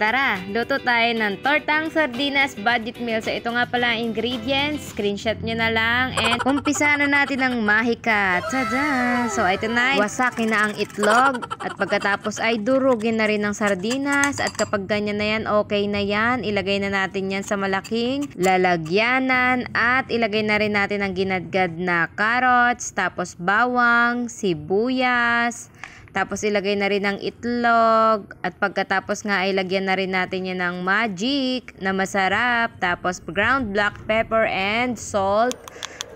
tara, luto tayo ng tortang sardinas budget meal. So ito nga pala ang ingredients, screenshot nyo na lang. And umpisa na natin ng mahika. Tada! So ito na, wasakin na ang itlog. At pagkatapos ay durugin na rin ng sardinas. At kapag ganyan na yan, okay na yan. Ilagay na natin yan sa malaking lalagyanan. At ilagay na rin natin ang ginadgad na carrots, tapos bawang, sibuyas. Tapos ilagay na rin ang itlog. At pagkatapos nga ay lagyan na rin natin yan ng magic na masarap. Tapos ground black pepper and salt.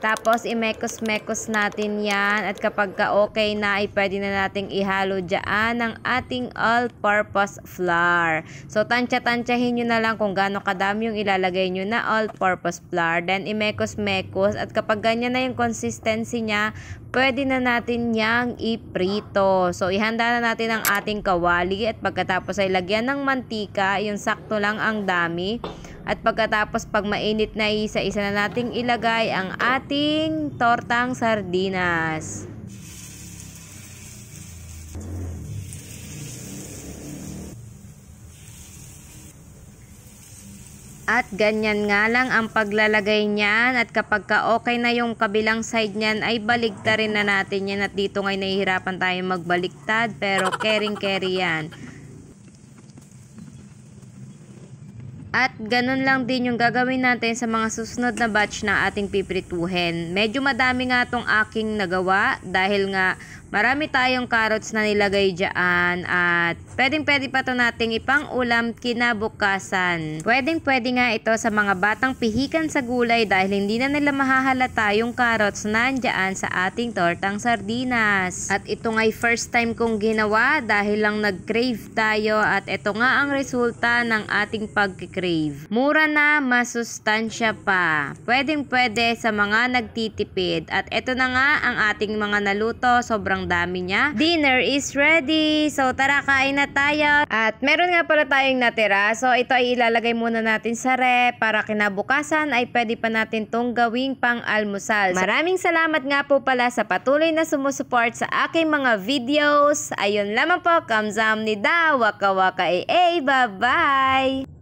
Tapos imekos-mekos natin yan. At kapag okay na ay pwede na nating ihalo dyan ang ating all-purpose flour. So tansya-tansyahin nyo na lang kung gaano kadami yung ilalagay nyo na all-purpose flour. Then imekos-mekos. At kapag ganyan na yung consistency niya, pwede na natin yang iprito. So ihanda na natin ang ating kawali. At pagkatapos ay lagyan ng mantika. Yung sakto lang ang dami. At pagkatapos pag mainit na, isa-isa na nating ilagay ang ating tortang sardinas. At ganyan nga lang ang paglalagay niyan. At kapag okay na yung kabilang side niyan, ay baligtarin na natin yan. At dito ngay nahihirapan tayo magbaliktad, pero caring-carry yan. At ganun lang din yung gagawin natin sa mga susunod na batch na ating piprituhin. Medyo madami nga itong aking nagawa dahil nga marami tayong carrots na nilagay dyan. At pwedeng-pwede pa ito nating ipang ulam kinabukasan. Pwedeng-pwede nga ito sa mga batang pihikan sa gulay dahil hindi na nila mahahalata yung carrots na nandyan sa ating tortang sardinas. At ito nga'y first time kong ginawa dahil lang nag-crave tayo. At ito nga ang resulta ng ating pag-crave. Mura na, masustansya pa. Pwedeng-pwede sa mga nagtitipid. At ito na nga ang ating mga naluto. Sobrang dami niya. Dinner is ready. So tara, kain na tayo. At meron nga pala tayong natira. So ito ay ilalagay muna natin sa rep para kinabukasan ay pwede pa natin tong gawing pang-almusal. Maraming salamat nga po pala sa patuloy na sumusuport sa aking mga videos. Ayun lamang po. Kamsahamnida. Waka waka bye-bye.